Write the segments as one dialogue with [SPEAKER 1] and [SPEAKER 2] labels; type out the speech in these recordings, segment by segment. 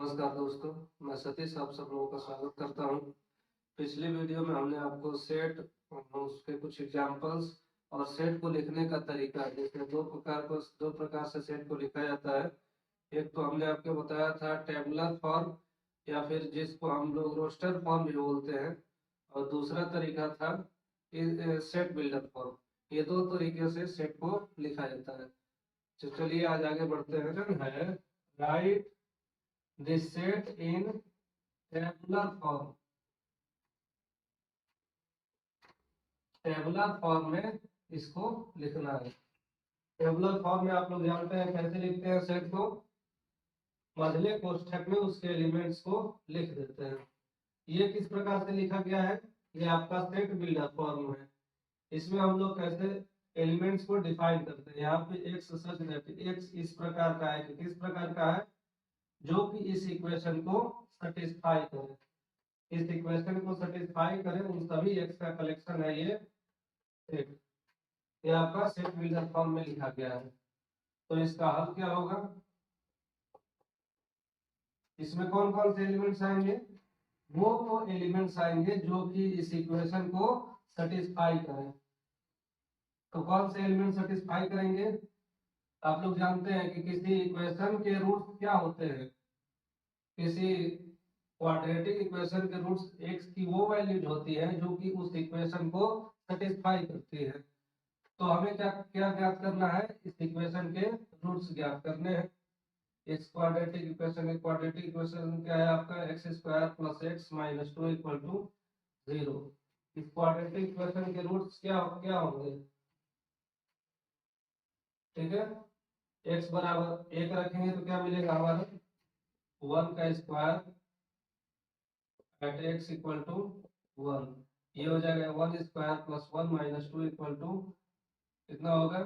[SPEAKER 1] नमस्कार दोस्तों, मैं सतीश आप सब लोगों का स्वागत करता हूं। पिछली वीडियो में हमने आपको सेट उसके कुछ एग्जांपल्स और सेट को लिखने का तरीका, जैसे दो प्रकार से सेट को लिखा जाता है। एक तो हमने आपको बताया था टेबुलर फॉर्म या फिर जिसको हम लोग रोस्टर फॉर्म भी बोलते हैं, और दूसरा तरीका था सेट बिल्डर फॉर्म। ये दो तरीके से सेट को लिखा जाता है। तो चलिए आज आगे बढ़ते हैं। है right this set in tabular form. Tabular form में इसको लिखना है। टेबुलर फॉर्म में आप लोग जानते हैं कैसे लिखते हैं सेट को। मझले कोष्ठक में उसके एलिमेंट्स को लिख देते हैं। ये किस प्रकार से लिखा गया है? ये आपका सेट बिल्डर फॉर्म है। इसमें हम लोग कैसे एलिमेंट्स को डिफाइन करते हैं। यहाँ पे एक्स सच दैट एक्स इस प्रकार का है कि किस प्रकार का है, जो कि इस इक्वेशन को सेटिस्फाई करे। इस इक्वेशन को सेटिस्फाई करे उन सभी एक्स का कलेक्शन है ये सेट। ये आपका सेट बिल्डर फॉर्म में लिखा गया है। तो इसका हल क्या होगा? इसमें कौन कौन से एलिमेंट्स आएंगे? वो एलिमेंट्स आएंगे जो कि इस इक्वेशन को सेटिस्फाई करें। तो कौन से एलिमेंट सेटिस्फाई करेंगे? आप लोग जानते हैं कि किसी इक्वेशन के रूट्स क्या होते हैं। किसी क्वाड्रेटिक इक्वेशन के रूट्स एक्स की वो वैल्यूज होती है जो कि उस इक्वेशन को सेटिस्फाई करती है। तो हमें क्या क्या ज्ञात करना है? इस इक्वेशन के रूट्स ज्ञात करने हैं। इस क्वाड्रेटिक इक्वेशन क्या है आपका? X square plus x minus two equal to zero. इस क्वाड्रेटिक इक्वेशन के रूट्स क्या क्या होंगे? ठीक है, एक्स बराबर एक रखेंगे तो क्या मिलेगा हमारा? वन का square at x equal to one. ये हो जाएगा one square plus one minus two equal to कितना होगा?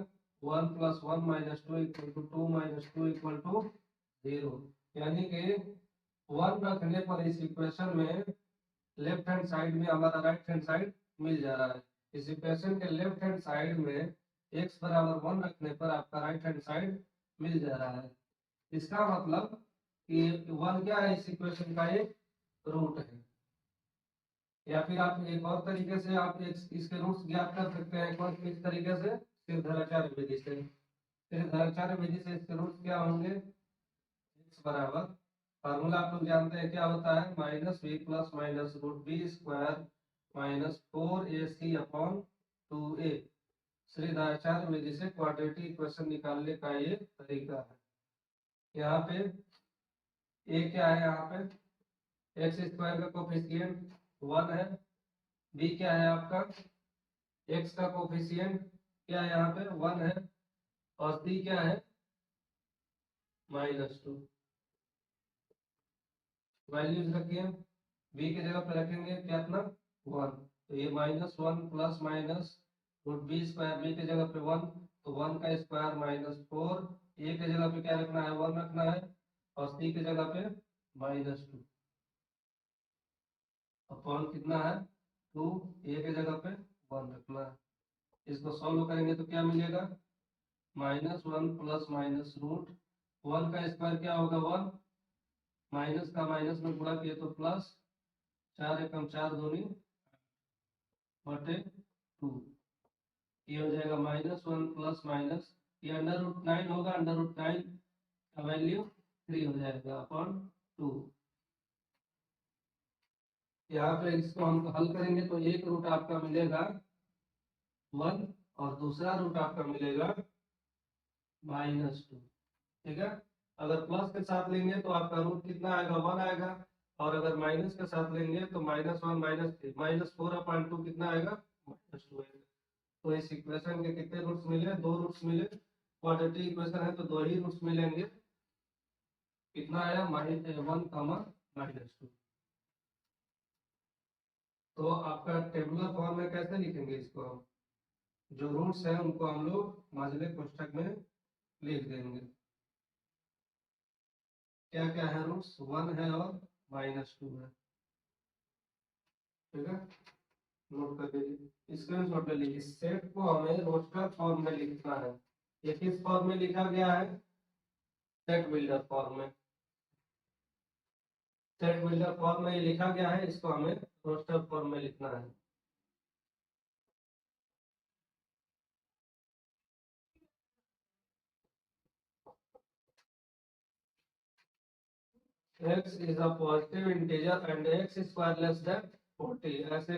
[SPEAKER 1] One plus one minus two equal to two minus two equal to zero. यानी कि वन रखने पर इस इक्वेशन में लेफ्ट हैंड साइड में हमारा राइट हैंड साइड मिल जा रहा है। इस इक्वेशन के लेफ्ट हैंड साइड में x बराबर वन रखने पर आपका राइट हैंड साइड मिल जा रहा है। इसका मतलब कि वन क्या है? इस इक्वेशन का एक रूट है। या फिर आप एक और तरीके से आप इसके रूट्स ज्ञात कर सकते हैं। कौन किस तरीके से? सिरधराचार्य विधि से। सिरधराचार्य विधि से इसके रूट्स क्या होंगे? x बराबर फार्मूला आप लोग जानते हैं क्या होता है? Minus B plus minus root B square minus four A C upon two A. Shridharacharya विधि से क्वाड्रेटिक इक्वेशन निकालने का ये तरीका है। यहाँ पे ए क्या है? यहाँ पे एक्स स्क्वायर का कोफिशिएंट वन है। बी क्या है आपका? एक्स का कोफिशिएंट क्या है? यहाँ पे वन है। और सी क्या है? Minus two. वैल्यूज रखिए। बी के जगह पे रखेंगे क्या अपना? वन। तो ये minus one plus minus root B square, B के जगह पे वन तो वन का स्क्वायर माइनस फोर। ए के जगह पे क्या रखना है? वन रखना है। और सी के जगह पे माइनस टू अपॉन कितना है? टू। ए के जगह पे वन रखना है। इसको सॉल्व करेंगे तो क्या मिलेगा? Minus one plus minus root one का स्क्वायर क्या होगा? वन। माइनस का माइनस में गुणा किए तो प्लस, चार एकम चार दूनी बटे टू। ये हो जाएगा माइनस वन प्लस माइनस, ये अंडर रूट नाइन होगा। अंडर रूट नाइन का वैल्यू थ्री हो जाएगा अपॉन टू। यहाँ पे इसको हम हल करेंगे तो एक रूट आपका मिलेगा वन और दूसरा रूट आपका मिलेगा माइनस टू। ठीक है, अगर प्लस के साथ लेंगे तो आपका रूट कितना आएगा? वन आएगा। और अगर माइनस के साथ लेंगे तो minus one minus three minus four upon two कितना आएगा? माइनस टू आएगा। तो इस इक्वेशन के कितने रूट्स मिले? दो रूट्स मिले। क्वाड्रेटिक इक्वेशन है तो दो ही रूट्स मिलेंगे। कितना आया? Minus one comma minus two. तो आपका टेबुलर फॉर्म में कैसे लिखेंगे इसको? हम जो रूट्स हैं उनको हम लोग माझले कोष्ठक में लिख देंगे। क्या क्या है रूट्स? वन है और माइनस टू है। ठीक है, नोट कर लीजिए, स्क्रीनशॉट ले लीजिए। इस सेट को हमें रोस्टर फॉर्म में लिखना है। ये किस फॉर्म में लिखा गया है? सेट बिल्डर फॉर्म में। सेट बिल्डर फॉर्म में ये लिखा गया है, इसको हमें रोस्टर फॉर्म में लिखना है। x is a positive integer and x square less than 40। ऐसे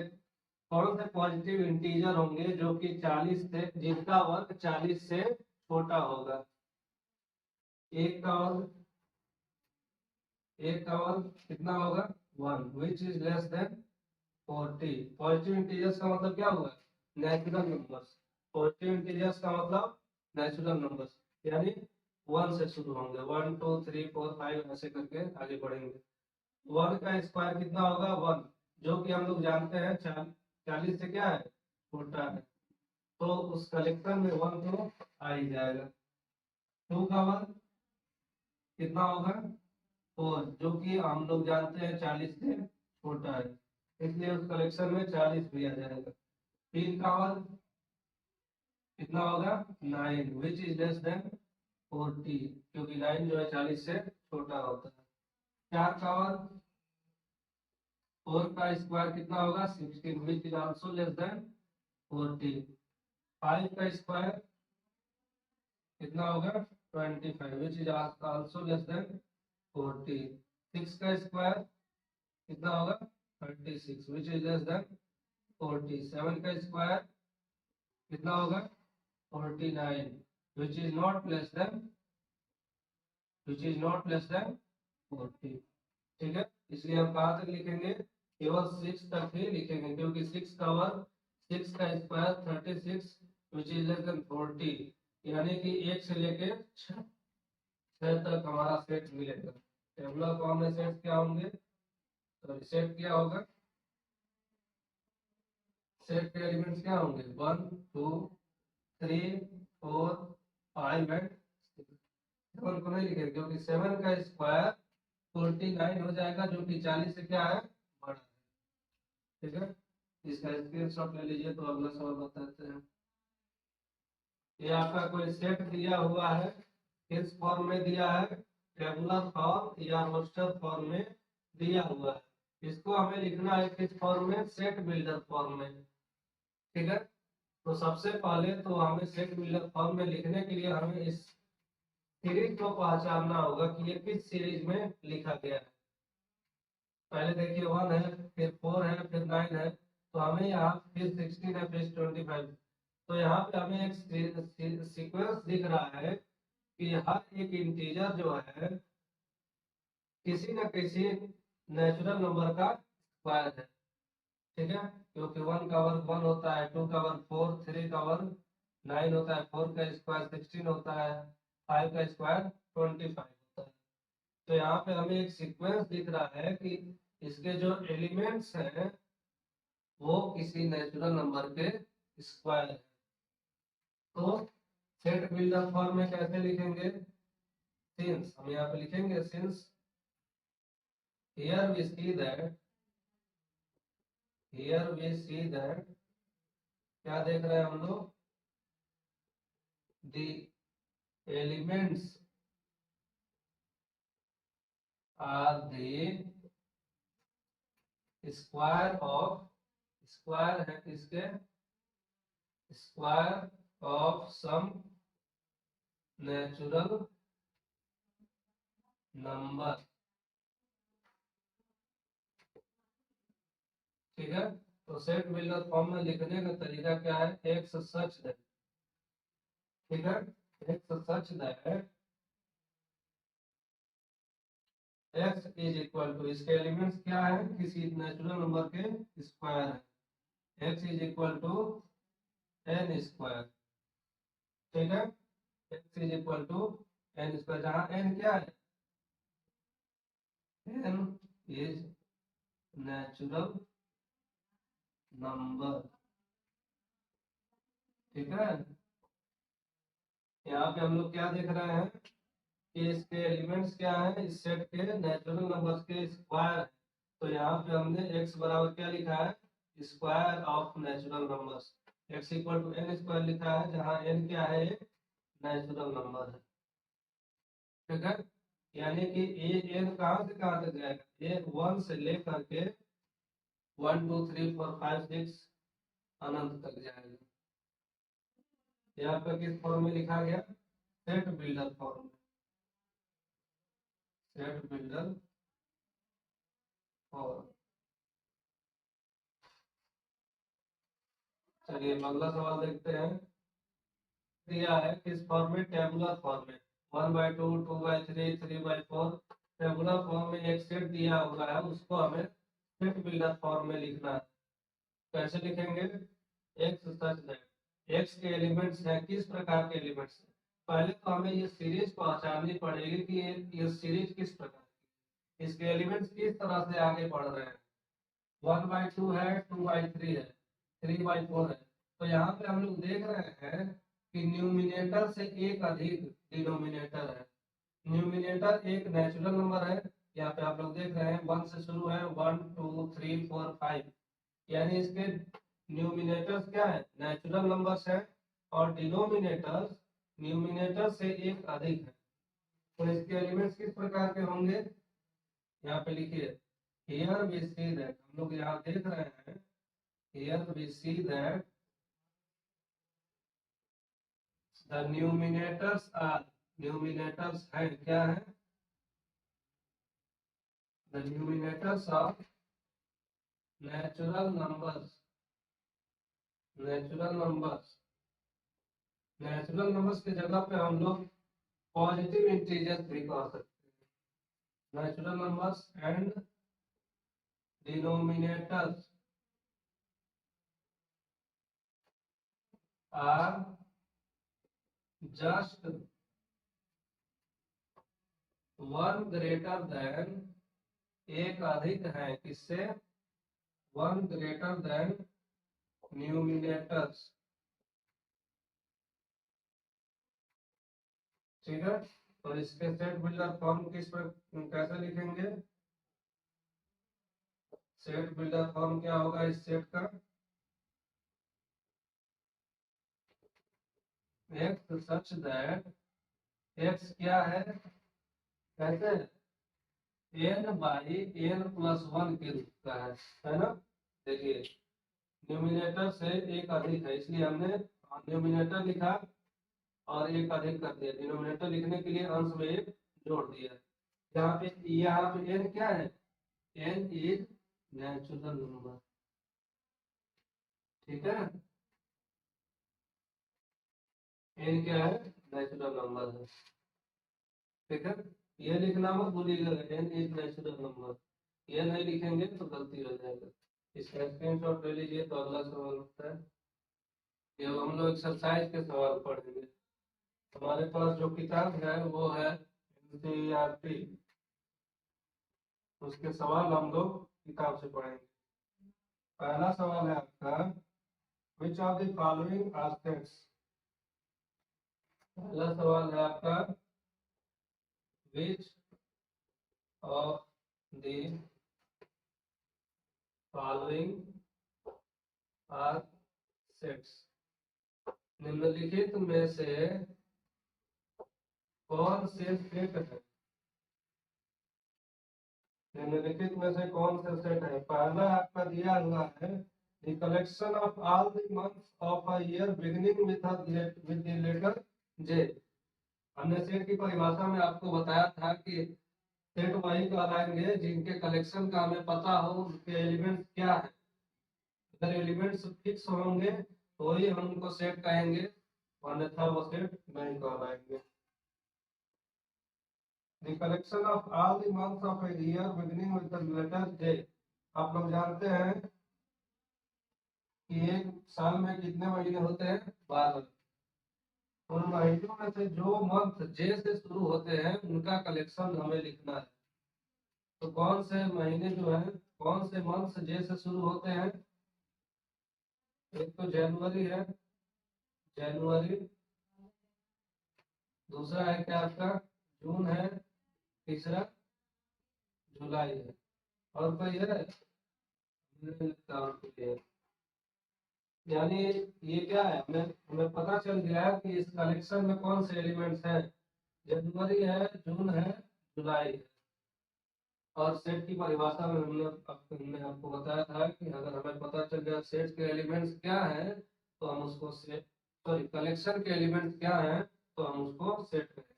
[SPEAKER 1] कौन से पॉजिटिव इंटीजर होंगे जो कि 40 से, जिनका वर्ग 40 से छोटा होगा? एक का वर्ग, एक का वर्ग कितना होगा? 1, which is less than 40। Positive integers का मतलब क्या हुआ? Natural numbers. पॉजिटिव इंटीजर्स का मतलब नेचुरल नंबर्स, यानी 1 से शुरू होंगे। 1 2 3 4 5 ऐसे करके आगे बढ़ेंगे। 1 का स्क्वायर कितना होगा? 1, जो कि हम लोग जानते हैं 40 से क्या है? छोटा है, तो उस कलेक्शन में 1 तो आ ही जाएगा। 2 का वर्ग कितना होगा? 4, जो कि हम लोग जानते हैं 40 से छोटा है, इसलिए उस कलेक्शन में 40 भी आ जाएगा। 3 का वर्ग कितना होगा? 9, विच इज लेस देन 40, क्योंकि 9 जो है 40 से छोटा होता है। 4 का वर्ग, 4 का स्क्वायर कितना होगा? 16, which is also less than 40। 5 का स्क्वायर कितना होगा? 25, which is also less than 40। 6 का स्क्वायर कितना होगा? 36, विच इज लेस देन 40। 7 का स्क्वायर कितना होगा? 49, which is not less than, which is not less than 40। ठीक है, इसलिए हम कहाँ तक लिखेंगे? केवल 6 तक ही लिखेंगे, क्योंकि 6 का वर्ग, 6 का square 36, which is less than 40, यानी कि 1 से लेके 6 तक हमारा सेट मिलेगा। टेबुलर फॉर्म में सेट क्या होंगे? तो सेट क्या होगा? सेट के एलिमेंट्स क्या होंगे? 1 2 3 4 5 एंड 7 को नहीं लिखेंगे, क्योंकि 7 का स्क्वायर 49 हो जाएगा, जो कि 40 से क्या है? बड़ा है। ठीक है, इसका स्क्रीनशॉट ले लीजिए। तो अगला सवाल बताते हैं। ये आपका कोई सेट दिया हुआ है, किस फॉर्म में दिया है? टेबुलर फॉर्म या रोस्टर फॉर्म में दिया हुआ है। इसको हमें लिखना है किस फॉर्म में? सेट बिल्डर फॉर्म में। ठीक है, तो सबसे पहले तो हमें सेट बिल्डर फॉर्म में लिखने के लिए हमें इस सीरीज को पहचानना होगा कि ये किस सीरीज में लिखा गया है। पहले देखिए 1 है, फिर 4 है, फिर 9 है, तो हमें यहाँ फिर 16 है, फिर 25। तो यहाँ पे हमें एक सीक्वेंस दिख रहा है कि हर एक इंटीजर जो है किसी न किसी नेचुरल नंबर का स्क्वायर है। ठीक है, क्योंकि 1 का वर्ग 1 होता है, 2 का वर्ग 4, 3 का वर्ग 9 होता है, 4 का स्क्वायर 16 होता है, 5 का स्क्वायर 25 होता है। तो यहाँ पे हमें एक सीक्वेंस दिख रहा है कि इसके जो एलिमेंट्स हैं वो किसी नेचुरल नंबर के स्क्वायर है। तो सेट बिल्डर फॉर्म में कैसे लिखेंगे? सिंस, हम यहाँ पे लिखेंगे since here we see that, here we see that, क्या देख रहे हैं हम लोग? The elements are the square of, square है किसके? Square of some natural number. ठीक है, तो सेट बिल्डर फॉर्म में लिखने का तरीका क्या है? एक्स सच दैट, ठीक है, x such that x is equal to, इसके एलिमेंट्स क्या है? किसी नेचुरल नंबर के स्क्वायर है। X is equal to n square. ठीक है, x is equal to n square, जहाँ एन क्या है? N is natural number. ठीक है, यहाँ पे हम लोग क्या देख रहे हैं कि इसके एलिमेंट्स क्या है? इस सेट के नेचुरल नंबर्स के स्क्वायर। तो यहाँ पे हमने x बराबर क्या लिखा है? Square of natural numbers. x equal to n square लिखा है, जहाँ n क्या है? नेचुरल नंबर है। ठीक है, यानी कि ए एन कहाँ से कहाँ तक जाएगा, ए 1 से लेकर के 1 2 3 4 5 6 अनंत तक जाएगा। यहाँ पे किस फॉर्म में लिखा गया, सेट बिल्डर फॉर्म में, सेट बिल्डर फॉर्म। चलिए अगला सवाल देखते हैं। दिया है किस फॉर्म में, टेबुलर फॉर्म में, 1/2 2/3 3/4 टेबुलर फॉर्म में एक सेट दिया हुआ है, उसको हमें सेट बिल्डर फॉर्म में लिखना है। कैसे लिखेंगे, एक्स सच दैट एक्स के एलिमेंट्स हैं, किस प्रकार के एलिमेंट्स हैं। पहले तो हमें ये सीरीज पहचाननी पड़ेगी कि ये सीरीज किस प्रकार की, इसके एलिमेंट्स किस तरह से आगे बढ़ रहे हैं। 1/2 है, 2/3 है, 3/4 है। तो यहाँ पे हम लोग देख रहे हैं कि न्यूमिनेटर से एक अधिक डिनोमिनेटर है। न्यूमिनेटर एक नेचुरल नंबर है, यहाँ पे आप लोग देख रहे हैं 1 से शुरू है, 1 2 3 4 5, यानी इसके न्यूमिनेटर्स क्या है, नेचुरल नंबर्स है, और डिनोमिनेटर्स न्यूमिनेटर से एक अधिक है। तो इसके एलिमेंट्स किस प्रकार के होंगे, यहाँ पे लिखिए, हियर वी सी दैट, हम लोग यहाँ देख रहे हैं, here we see that the numerators are, numerators है क्या है, the numerators of natural numbers, natural numbers, natural numbers की जगह पे हम लोग पॉजिटिव इंटीजर्स भी कह सकते हैं। Natural numbers and denominators are just 1 greater than, एक अधिक है किससे, 1 ग्रेटर देन न्यूमिनेटर्स। ठीक है, तो इसके सेट बिल्डर फॉर्म किस पर कैसे लिखेंगे, सेट बिल्डर फॉर्म क्या होगा इस सेट का, एक्स सच दैट, एक्स क्या है, कैसे, एन बाई एन प्लस 1 के रूप का है ना। देखिए न्यूमिनेटर से एक अधिक है, इसलिए हमने न्यूमिनेटर लिखा और एक अधिक कर दिया, डिनोमिनेटर लिखने के लिए अंश में एक जोड़ दिया। यहाँ पे एन क्या है, एन इज नेचुरल नंबर, ठीक है, एन क्या है, नेचुरल नंबर है, ठीक है। ये लिखना मत भूलिएगा, एन इज नेचुरल नंबर, ये नहीं लिखेंगे तो गलती हो जाएगा। इसका स्क्रीनशॉट ले लीजिए। तो अगला सवाल होता है, ये हम लोग एक्सरसाइज के सवाल पढ़ेंगे। हमारे पास जो किताब है वो है एनसीईआरटी, उसके सवाल हम लोग किताब से पढ़ेंगे। पहला सवाल है आपका, which of the following aspects, पहला सवाल है आपका, which of the following are sets, निम्नलिखित में से कौन से सेट है, निम्नलिखित में से कौन से सेट है। पहला आपका दिया हुआ है, the collection of all the months of a year beginning with the letter J. हमने सेट की परिभाषा में आपको बताया था कि सेट वही कहलाएंगे जिनके कलेक्शन का हमें पता हो, उनके एलिमेंट्स क्या है। अगर एलिमेंट्स फिक्स होंगे तो ही हम उनको सेट कहेंगे, अन्यथा वो सेट नहीं कहलाएंगे। The collection of all the months of a year beginning with the letter J। आप लोग जानते हैं कि एक साल में कितने महीने होते हैं, 12। उन महीनों में से जो मंथ जे से शुरू होते हैं उनका कलेक्शन हमें लिखना है। तो कौन से महीने जो है, कौन से मंथ जे से शुरू होते हैं, एक तो जनवरी है, जनवरी, दूसरा है क्या आपका जून है, तीसरा जुलाई है, और कोई है, यानी ये क्या है, हमें हमें पता चल गया है कि इस कलेक्शन में कौन से एलिमेंट्स हैं, जनवरी है, जून है, जुलाई है। और सेट की परिभाषा में हमने आपको बताया था कि अगर हमें पता चल गया सेट के एलिमेंट्स क्या हैं तो हम उसको सेट, सॉरी कलेक्शन के एलिमेंट्स क्या हैं तो हम उसको सेट करेंगे।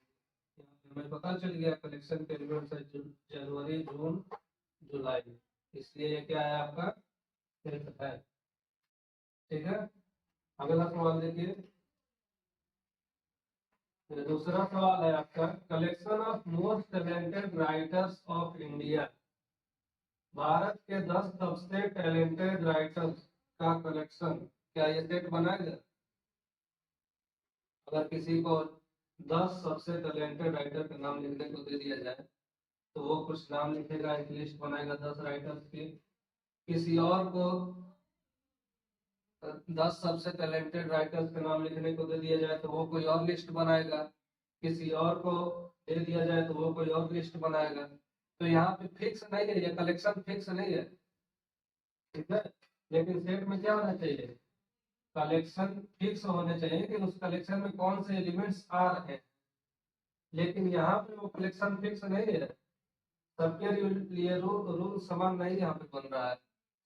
[SPEAKER 1] यहाँ पे हमें पता चल गया कलेक्शन के एलिमेंट्स है जनवरी जून जुलाई, इसलिए ये क्या है आपका सेट है। ठीक है, अगला सवाल देखिए। दूसरा सवाल है आपका, collection of most talented writers of India. Bharat के 10 सबसे टैलेंटेड राइटर्स का कलेक्शन, क्या ये सेट बनाएगा? अगर किसी को 10 सबसे टैलेंटेड राइटर का नाम लिखने को दे दिया जाए तो वो कुछ नाम लिखेगा, एक लिस्ट बनाएगा 10 राइटर्स की। किसी और को 10 सबसे टैलेंटेड राइटर्स के नाम लिखने को दे दिया जाए तो वो कोई और लिस्ट बनाएगा। किसी और को दे दिया जाए तो वो कोई और लिस्ट बनाएगा। तो यहाँ पे फिक्स नहीं है, ये कलेक्शन फिक्स नहीं है। ठीक है, लेकिन सेट में क्या होना चाहिए, कलेक्शन फिक्स होने चाहिए कि उस कलेक्शन में कौन से एलिमेंट्स आ रहे हैं। लेकिन यहाँ पे वो कलेक्शन फिक्स नहीं है, सबके लिए रूल समान नहीं यहाँ पे बन रहा है,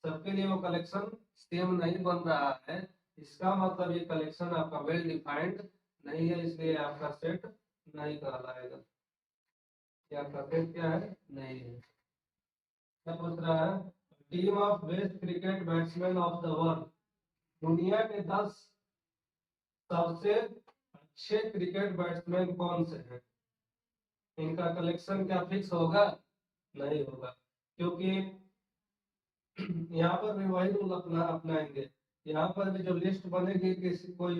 [SPEAKER 1] सबके लिए वो कलेक्शन सेम नहीं बन रहा है। इसका मतलब ये कलेक्शन आपका वेल डिफाइंड नहीं है, इसलिए आपका सेट नहीं कहलाएगा। क्या आपका सेट क्या है, नहीं है। क्या पूछ रहा है, team of best cricket batsman of the world. दुनिया के 10 सबसे अच्छे क्रिकेट बैट्समैन कौन से हैं, इनका कलेक्शन क्या फिक्स होगा? नहीं होगा, क्योंकि यहाँ पर भी वही रूल अपनाएंगे। यहाँ पर भी जो लिस्ट बनेगी किसी कोई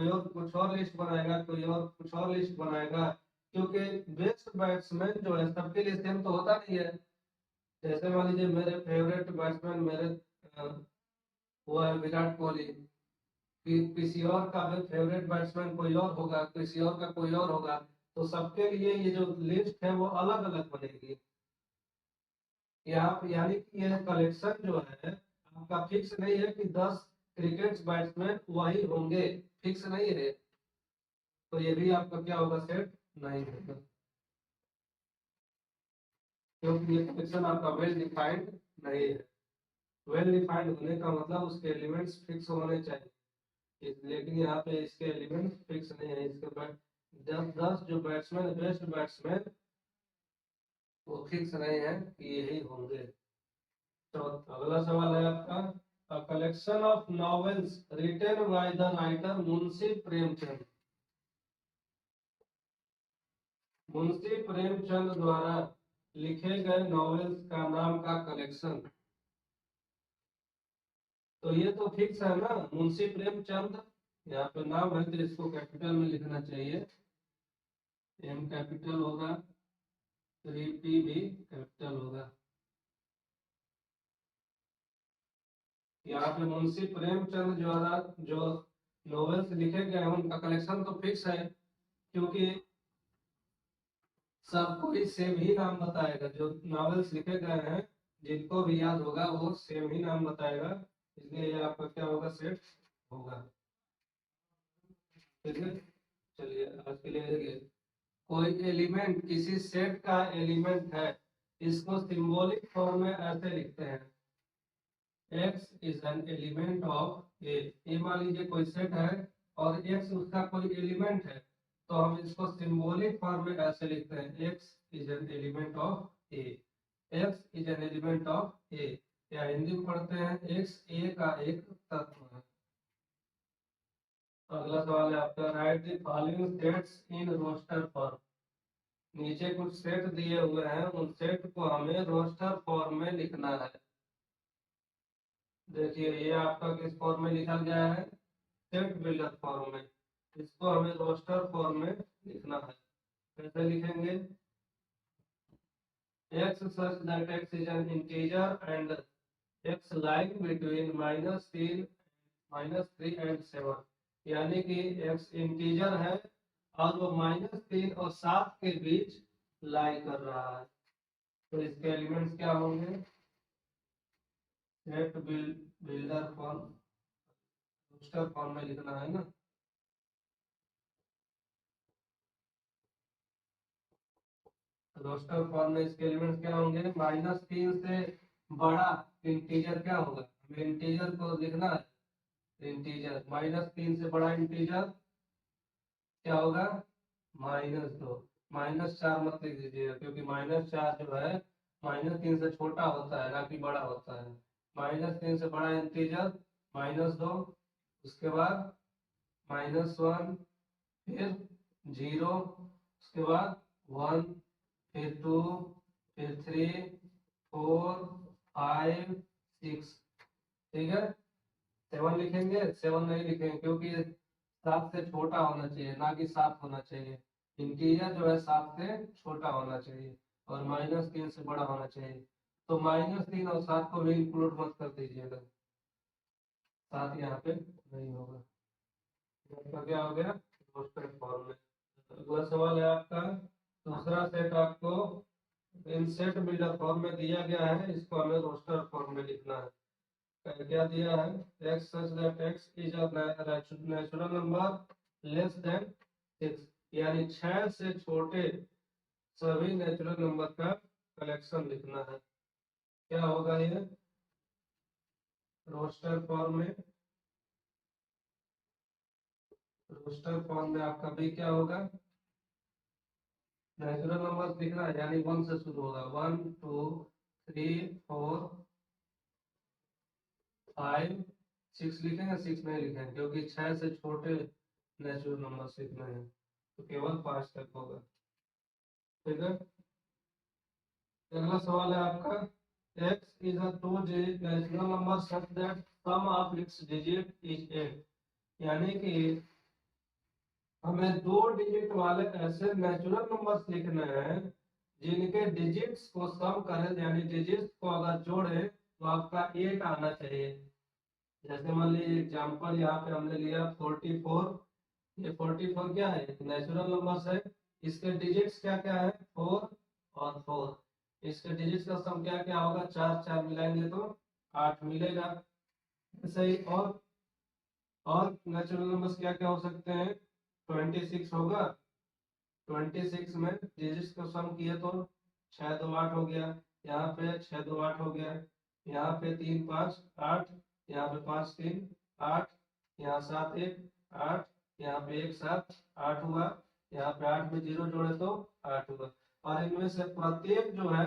[SPEAKER 1] और कुछ और लिस्ट बनाएगा, कोई और कुछ और लिस्ट बनाएगा, क्योंकि बेस्ट बैट्समैन जो है सबके लिए सेम तो होता नहीं है। जैसे मान लीजिए मेरे फेवरेट बैट्समैन मेरे वो है विराट कोहली, किसी और का फेवरेट बैट्समैन कोई और होगा, किसी और का कोई और होगा, तो सबके लिए ये जो लिस्ट है वो अलग अलग बनेगी। यहाँ यानी कि यह कलेक्शन जो है आपका फिक्स नहीं है कि 10 क्रिकेट बैट्समैन वही होंगे, फिक्स नहीं है। तो ये भी आपका क्या होगा, सेट नहीं होगा, क्योंकि ये कलेक्शन आपका वेल डिफाइंड नहीं है। वेल डिफाइंड होने का मतलब उसके एलिमेंट्स फिक्स होने चाहिए, लेकिन यहाँ पे इसके एलिमेंट्स फिक्स नहीं है। इसके बाद 10 जो बैट्समैन बेस्ट बैट्समैन वो फिक्स नहीं है कि यही होंगे। तो अगला सवाल है आपका, collection of novels written by the writer Munshi Premchand. Munshi Premchand द्वारा लिखे गए नॉवेल्स का नाम का कलेक्शन। तो ये तो फिक्स है ना, मुंशी प्रेमचंद, यहाँ पे नाम है तो इसको कैपिटल में लिखना चाहिए, एम कैपिटल होगा, 3P भी कैपिटल होगा। यहाँ पे मुंशी प्रेमचंद द्वारा जो नॉवेल्स लिखे गए हैं उनका कलेक्शन तो फिक्स है, क्योंकि सब कोई सेम ही नाम बताएगा। जो नॉवेल्स लिखे गए हैं जिनको भी याद होगा वो सेम ही नाम बताएगा, इसलिए ये आपका क्या होगा, सेट होगा। ठीक है, चलिए आज के लिए देखिए, कोई एलिमेंट किसी सेट का एलिमेंट है, इसको सिंबॉलिक फॉर्म में ऐसे लिखते हैं, x is an element of A. ये मान लीजिए कोई सेट है और x उसका कोई एलिमेंट है, तो हम इसको सिंबॉलिक फॉर्म में ऐसे लिखते हैं, x is an element of A. x is an element of A, या हिंदी में पढ़ते हैं x a का एक तत्व है। अगला सवाल है आपका, write the following sets in roster form. नीचे कुछ सेट दिए हुए हैं, उन सेट को हमें रोस्टर फॉर्म में लिखना है। देखिए ये आपका किस फॉर्म में लिखा गया है, सेट बिल्डर फॉर्म में। इसको हमें रोस्टर फॉर्म में लिखना है। कैसे लिखेंगे, x such that x is an integer and x lying between -3 and 7। यानी कि x इंटीजर है और वो -3 और 7 के बीच लाई कर रहा है। तो इसके एलिमेंट्स क्या होंगे, set builder form, roster form में लिखना है ना। रोस्टर फॉर्म में इसके एलिमेंट्स क्या होंगे, -3 से बड़ा इंटीजर क्या होगा, हमें इंटीजर को लिखना है। इंटीजर -3 से बड़ा इंटीजर क्या होगा, -2। -4 मत लिख दीजिएगा, क्योंकि -4 जो है -3 से छोटा होता है ना कि बड़ा होता है। -3 से बड़ा इंटीजर -2, उसके बाद -1, फिर 0, उसके बाद 1, फिर 2, फिर 3, 4, 5, 6। ठीक है, 7 लिखेंगे, 7 नहीं लिखेंगे क्योंकि 7 से छोटा होना चाहिए ना कि 7 होना चाहिए। इंटीजर जो है 7 से छोटा होना चाहिए और -3 से बड़ा होना चाहिए। तो -3 और 7 को भी इंक्लूड मत कर दीजिएगा, 7 यहाँ पे नहीं होगा। आपका क्या हो गया, रोस्टर फॉर्म में। अगला सवाल है आपका दूसरा सेट, आपको इन सेट बिल्डर फॉर्म में दिया गया है, इसको हमें रोस्टर फॉर्म में लिखना है। क्या दिया है, x such that x is a natural number less than 6, यानी 6 से छोटे सभी नेचुरल नंबर का कलेक्शन लिखना है। क्या होगा ये रोस्टर फॉर्म में, रोस्टर फॉर्म में आपका भी क्या होगा, नेचुरल नंबर लिखना है, यानी 1 से शुरू होगा, 1 2 3 4 5 6 लिखेंगे, 6 नहीं लिखेंगे क्योंकि 6 से छोटे नेचुरल नंबर सीखना है, तो केवल 5 तक होगा। ठीक है, अगला सवाल है आपका, x is a 2-digit natural number such that sum of its digit is 8, यानी कि हमें 2 डिजिट वाले ऐसे नेचुरल नंबर्स लिखने हैं जिनके डिजिट्स को सम करें, यानी डिजिट्स को अगर जोड़े तो आपका 8 आना चाहिए। जैसे मान लीजिए एग्जांपल यहाँ पे हमने लिया 44, ये 44 क्या है, नेचुरल नंबर्स है, इसके डिजिट्स क्या क्या है, 4 और 4, इसके डिजिट्स का सम क्या क्या होगा, 4 4 मिलाएंगे तो 8 मिलेगा। ऐसे ही और नेचुरल नंबर्स क्या क्या हो सकते हैं, 26 होगा, 26 में डिजिट्स को सम किए तो 6 2 8 हो गया, यहाँ पे 6 2 8 हो गया, यहाँ पे 3 5 8, यहाँ पे 5 3 8, यहाँ 7 1 8, यहाँ पे 1 7 8 हुआ, यहाँ पे 8 में 0 जोड़े तो 8 हुआ। और इनमें से प्रत्येक जो है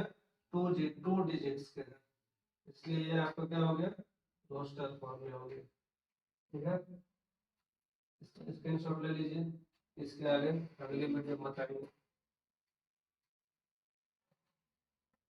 [SPEAKER 1] 2 डिजिट्स के हैं, इसलिए ये आपका क्या हो गया, रोस्टर फॉर्म में हो गया। ठीक है, स्क्रीन शॉट ले लीजिए, इसके आगे अगली वीडियो में बताएंगे।